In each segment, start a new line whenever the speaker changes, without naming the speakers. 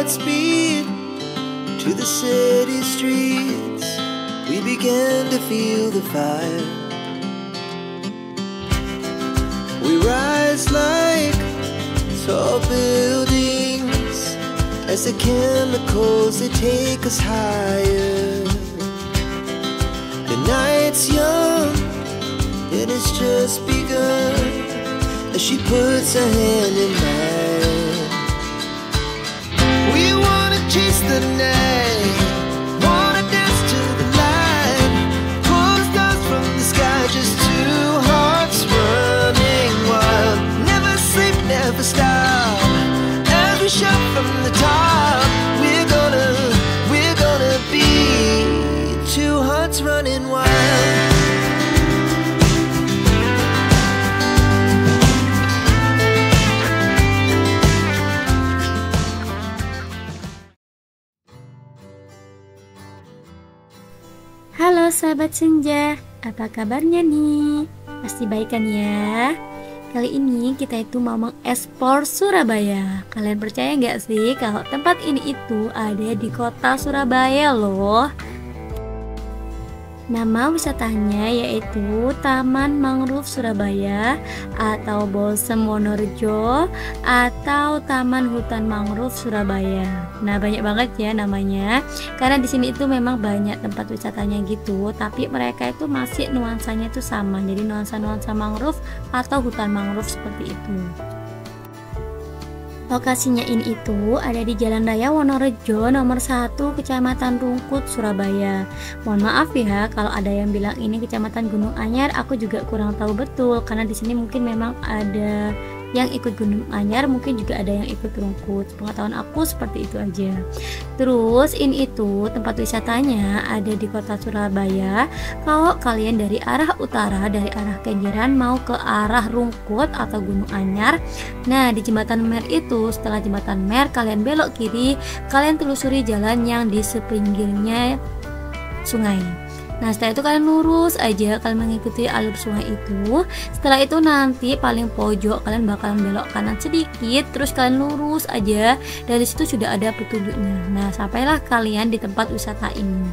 Godspeed to the city streets. We began to feel the fire. We rise like tall buildings as the chemicals, they take us higher. The night's young, it has just begun, as she puts her hand in mine. We wanna chase the night, wanna dance to the light, pull the stars from the sky, just two hearts running wild. Never sleep, never stop, as we shout from the top. We're gonna be two hearts running wild.
Halo sahabat senja, apa kabarnya nih? Pasti baik kan ya? Kali ini kita itu mau mengeksplor Surabaya. Kalian percaya nggak sih kalau tempat ini itu ada di kota Surabaya loh? Nama wisatanya yaitu Taman Mangrove Surabaya atau Balsem Wonorejo atau Taman Hutan Mangrove Surabaya. Nah, banyak banget ya namanya. Karena di sini itu memang banyak tempat wisatanya gitu, tapi mereka itu masih nuansanya itu sama. Jadi nuansa-nuansa mangrove atau hutan mangrove seperti itu. Lokasinya ini itu ada di Jalan Raya Wonorejo nomor 1 Kecamatan Rungkut, Surabaya. Mohon maaf ya kalau ada yang bilang ini Kecamatan Gunung Anyar, aku juga kurang tahu betul karena di sini mungkin memang ada yang ikut Gunung Anyar, mungkin juga ada yang ikut Rungkut. Pengetahuan aku seperti itu aja. Terus ini itu tempat wisatanya ada di kota Surabaya. Kalau kalian dari arah utara, dari arah Kenjeran mau ke arah Rungkut atau Gunung Anyar, nah di Jembatan Mer itu, setelah Jembatan Mer kalian belok kiri, kalian telusuri jalan yang di sepinggirnya sungai. Nah setelah itu kalian lurus aja, kalian mengikuti alur sungai itu. Setelah itu nanti paling pojok kalian bakalan belok kanan sedikit, terus kalian lurus aja. Dari situ sudah ada petunjuknya. Nah sampailah kalian di tempat wisata ini.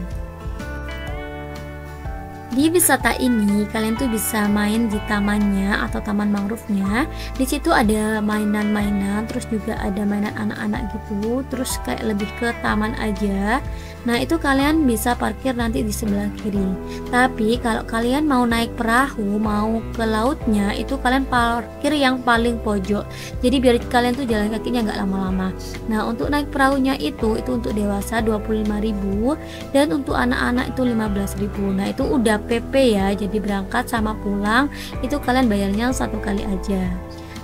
Di wisata ini kalian tuh bisa main di tamannya atau taman mangrove-nya. Di situ ada mainan-mainan, terus juga ada mainan anak-anak gitu. Terus kayak lebih ke taman aja. Nah itu kalian bisa parkir nanti di sebelah kiri. Tapi kalau kalian mau naik perahu, mau ke lautnya, itu kalian parkir yang paling pojok. Jadi biar kalian tuh jalan kakinya nggak lama-lama. Nah untuk naik perahunya itu untuk dewasa 25.000 dan untuk anak-anak itu 15.000. Nah itu udah PP ya, jadi berangkat sama pulang itu kalian bayarnya satu kali aja.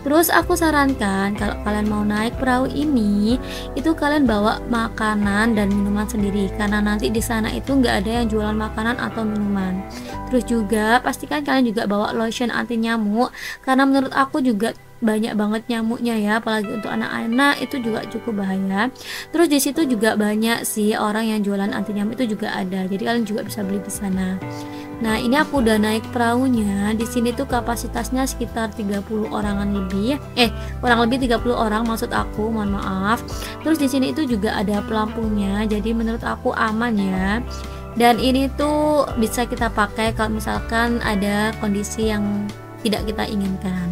Terus aku sarankan kalau kalian mau naik perahu ini itu kalian bawa makanan dan minuman sendiri karena nanti di sana itu nggak ada yang jualan makanan atau minuman. Terus juga pastikan kalian juga bawa lotion anti nyamuk karena menurut aku juga banyak banget nyamuknya ya, apalagi untuk anak-anak itu juga cukup bahaya. Terus di situ juga banyak sih orang yang jualan anti nyamuk itu juga ada, jadi kalian juga bisa beli di sana. Nah ini aku udah naik perahunya. Di sini tuh kapasitasnya sekitar 30 orangan lebih. Kurang lebih 30 orang maksud aku, mohon maaf. Terus di sini itu juga ada pelampungnya, jadi menurut aku aman ya. Dan ini tuh bisa kita pakai kalau misalkan ada kondisi yang tidak kita inginkan.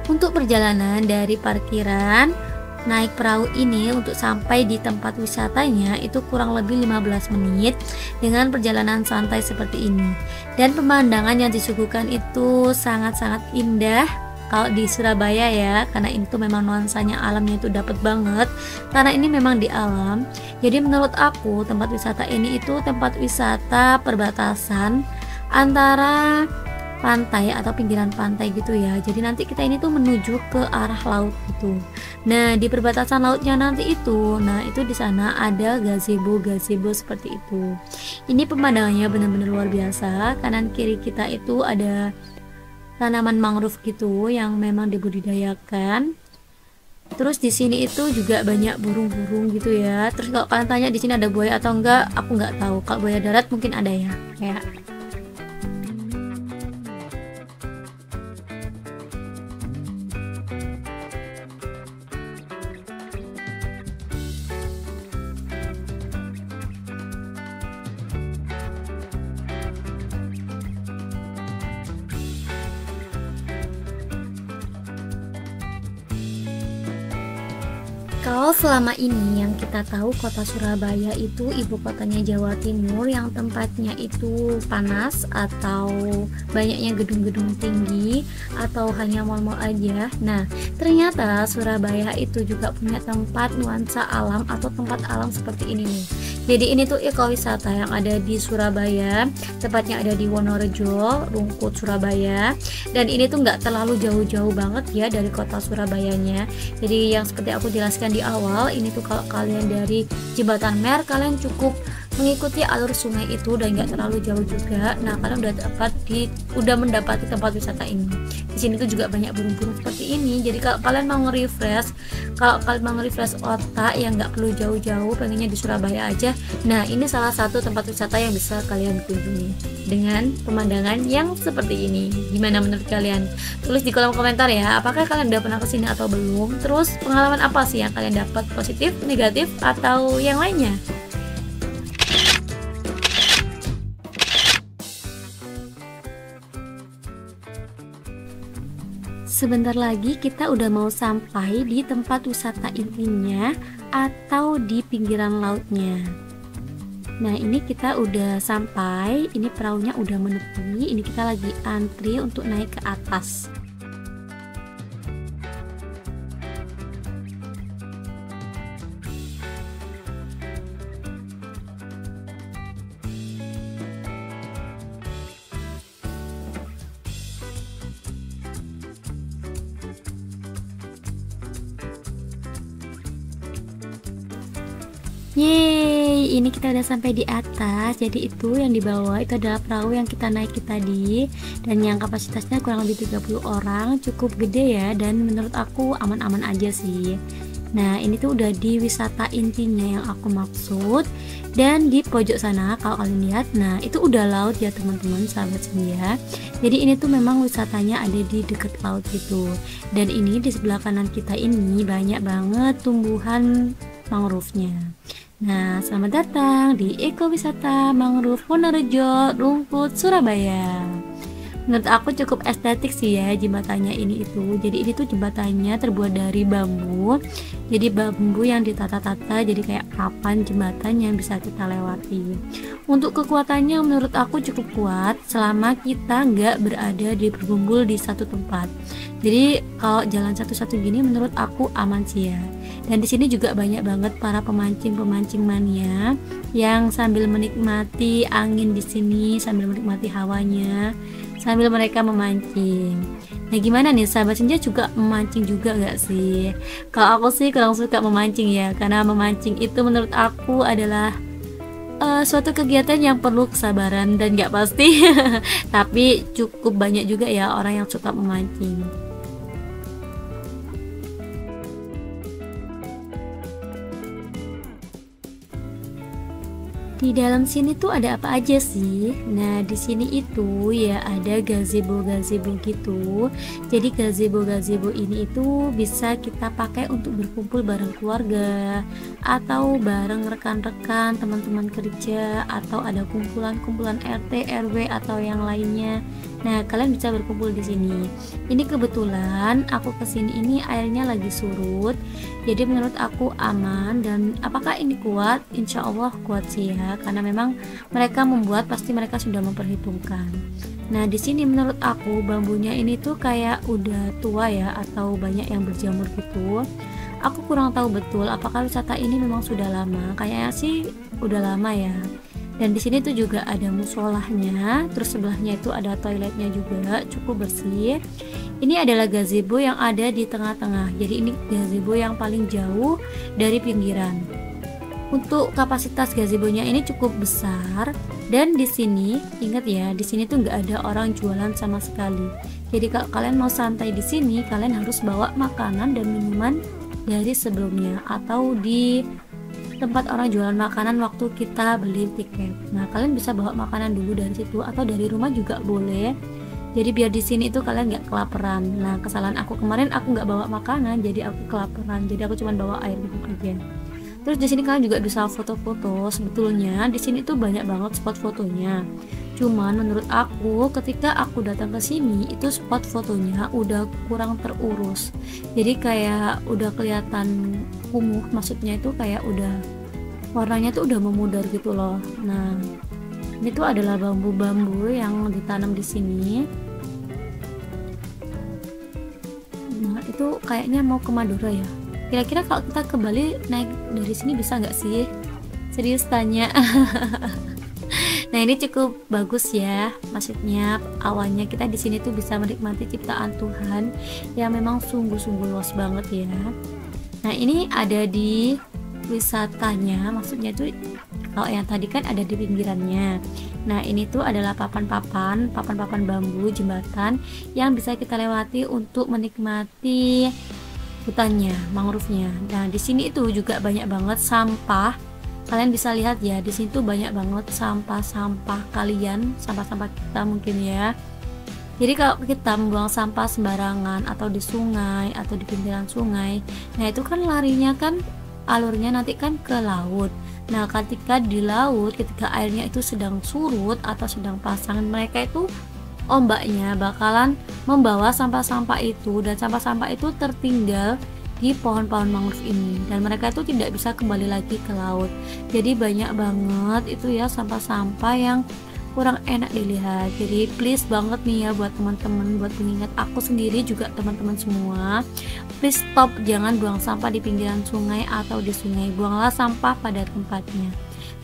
Untuk perjalanan dari parkiran naik perahu ini untuk sampai di tempat wisatanya itu kurang lebih 15 menit dengan perjalanan santai seperti ini. Dan pemandangan yang disuguhkan itu sangat-sangat indah kalau di Surabaya ya, karena ini tuh memang nuansanya alamnya itu dapat banget karena ini memang di alam. Jadi menurut aku tempat wisata ini itu tempat wisata perbatasan antara pantai atau pinggiran pantai gitu ya. Jadi nanti kita ini tuh menuju ke arah laut gitu. Nah di perbatasan lautnya nanti itu, nah itu di sana ada gazebo seperti itu. Ini pemandangannya benar-benar luar biasa. Kanan kiri kita itu ada tanaman mangrove gitu yang memang dibudidayakan. Terus di sini itu juga banyak burung-burung gitu ya. Terus kalau kalian tanya di sini ada buaya atau enggak, aku nggak tahu. Kalau buaya darat mungkin ada ya. Kayak Kalau selama ini yang kita tahu kota Surabaya itu ibu kotanya Jawa Timur yang tempatnya itu panas atau banyaknya gedung-gedung tinggi atau hanya mal-mal aja. Nah, ternyata Surabaya itu juga punya tempat nuansa alam atau tempat alam seperti ini nih. Jadi ini tuh ekowisata yang ada di Surabaya, tepatnya ada di Wonorejo, Rungkut, Surabaya. Dan ini tuh nggak terlalu jauh-jauh banget ya dari kota Surabayanya. Jadi yang seperti aku jelaskan di awal, ini tuh kalau kalian dari Jembatan Mer, kalian cukup mengikuti alur sungai itu dan nggak terlalu jauh juga. Nah, kalian udah mendapati tempat wisata ini. Di sini tuh juga banyak burung-burung seperti ini. Jadi kalau kalian mau nge-refresh otak yang nggak perlu jauh-jauh, pengennya di Surabaya aja. Nah, ini salah satu tempat wisata yang bisa kalian kunjungi dengan pemandangan yang seperti ini. Gimana menurut kalian? Tulis di kolom komentar ya. Apakah kalian udah pernah kesini atau belum? Terus pengalaman apa sih yang kalian dapat, positif, negatif, atau yang lainnya? Sebentar lagi kita udah mau sampai di tempat wisata intinya atau di pinggiran lautnya. Nah, ini kita udah sampai, ini perahunya udah menepi, ini kita lagi antri untuk naik ke atas. Yeay, ini kita udah sampai di atas. Jadi itu yang di bawah itu adalah perahu yang kita naiki tadi, dan yang kapasitasnya kurang lebih 30 orang, cukup gede ya, dan menurut aku aman-aman aja sih. Nah, ini tuh udah di wisata intinya yang aku maksud. Dan di pojok sana kalau kalian lihat, nah itu udah laut ya teman-teman, sahabat senja. Jadi ini tuh memang wisatanya ada di dekat laut gitu. Dan ini di sebelah kanan kita ini banyak banget tumbuhan mangrove-nya. Nah, selamat datang di Ekowisata Mangrove Wonorejo, Rungkut, Surabaya. Menurut aku cukup estetik sih ya jembatannya ini itu. Jadi ini tuh jembatannya terbuat dari bambu. Jadi bambu yang ditata-tata jadi kayak papan jembatan yang bisa kita lewati. Untuk kekuatannya menurut aku cukup kuat selama kita nggak berada berkumpul di satu tempat. Jadi kalau jalan satu-satu gini menurut aku aman sih ya. Dan di sini juga banyak banget para pemancing-pemancing mania yang sambil menikmati angin di sini, sambil menikmati hawanya, sambil mereka memancing. Nah, gimana nih sahabat senja, juga memancing juga gak sih? Kalau aku sih kurang suka memancing ya, karena memancing itu menurut aku adalah suatu kegiatan yang perlu kesabaran dan gak pasti. Tapi cukup banyak juga ya orang yang suka memancing. Di dalam sini tuh ada apa aja sih? Nah, di sini itu ya ada gazebo-gazebo gitu. Jadi gazebo-gazebo ini itu bisa kita pakai untuk berkumpul bareng keluarga atau bareng rekan-rekan, teman-teman kerja, atau ada kumpulan-kumpulan RT, RW atau yang lainnya. Nah, kalian bisa berkumpul di sini. Ini kebetulan aku kesini ini airnya lagi surut. Jadi menurut aku aman, dan apakah ini kuat? Insya Allah kuat sih ya, karena memang mereka membuat pasti mereka sudah memperhitungkan. Nah, di sini menurut aku bambunya ini tuh kayak udah tua ya, atau banyak yang berjamur gitu. Aku kurang tahu betul apakah wisata ini memang sudah lama. Kayaknya sih udah lama ya. Dan di sini tuh juga ada musolahnya, terus sebelahnya itu ada toiletnya juga, cukup bersih. Ini adalah gazebo yang ada di tengah-tengah. Jadi ini gazebo yang paling jauh dari pinggiran. Untuk kapasitas gazebonya ini cukup besar, dan di sini ingat ya, di sini tuh nggak ada orang jualan sama sekali. Jadi kalau kalian mau santai di sini, kalian harus bawa makanan dan minuman dari sebelumnya atau di tempat orang jualan makanan waktu kita beli tiket. Nah, kalian bisa bawa makanan dulu dari situ atau dari rumah juga boleh. Jadi biar di sini itu kalian nggak kelaparan. Nah, kesalahan aku kemarin aku nggak bawa makanan, jadi aku kelaparan. Jadi aku cuma bawa air minum aja. Terus di sini kalian juga bisa foto-foto. Sebetulnya di sini tuh banyak banget spot fotonya. Cuman menurut aku ketika aku datang ke sini itu spot fotonya udah kurang terurus. Jadi kayak udah kelihatan kumuh, maksudnya itu kayak udah warnanya tuh udah memudar gitu loh. Nah, ini tuh adalah bambu-bambu yang ditanam di sini. Nah, itu kayaknya mau ke Madura ya. Kira-kira kalau kita ke Bali naik dari sini bisa nggak sih? Serius tanya. Nah, ini cukup bagus ya. Maksudnya awalnya kita di sini tuh bisa menikmati ciptaan Tuhan yang memang sungguh-sungguh luas banget ya. Nah, ini ada di wisatanya, maksudnya tuh kalau yang tadi kan ada di pinggirannya. Nah, ini tuh adalah papan-papan bambu jembatan yang bisa kita lewati untuk menikmati hutannya, mangrove-nya. Nah, di sini itu juga banyak banget sampah. Kalian bisa lihat ya, di situ banyak banget sampah-sampah kalian, sampah-sampah kita mungkin ya. Jadi kalau kita membuang sampah sembarangan atau di sungai atau di pinggiran sungai, nah itu kan larinya kan alurnya nanti kan ke laut. Nah, ketika di laut, ketika airnya itu sedang surut atau sedang pasang, mereka itu ombaknya bakalan membawa sampah-sampah itu, dan sampah-sampah itu tertinggal di pohon-pohon mangrove ini, dan mereka itu tidak bisa kembali lagi ke laut. Jadi banyak banget itu ya sampah-sampah yang kurang enak dilihat. Jadi please banget nih ya buat teman-teman, buat pengingat aku sendiri juga teman-teman semua, please stop, jangan buang sampah di pinggiran sungai atau di sungai. Buanglah sampah pada tempatnya,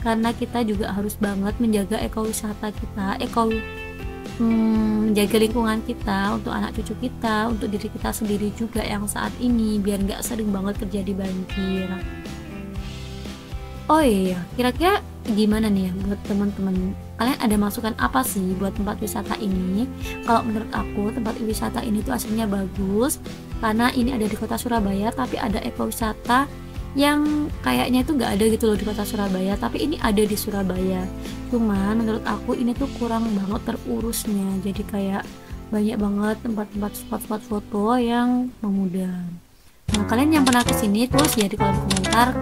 karena kita juga harus banget menjaga ekowisata kita, menjaga lingkungan kita untuk anak cucu kita, untuk diri kita sendiri juga yang saat ini, biar nggak sering banget terjadi banjir. Oh iya, kira-kira gimana nih ya buat teman-teman, kalian ada masukan apa sih buat tempat wisata ini? Kalau menurut aku tempat wisata ini tuh aslinya bagus, karena ini ada di kota Surabaya, tapi ada ekowisata yang kayaknya itu nggak ada gitu loh di kota Surabaya, tapi ini ada di Surabaya. Cuman menurut aku ini tuh kurang banget terurusnya, jadi kayak banyak banget tempat-tempat spot-spot foto yang memudar. Nah, kalian yang pernah kesini tulis ya di kolom komentar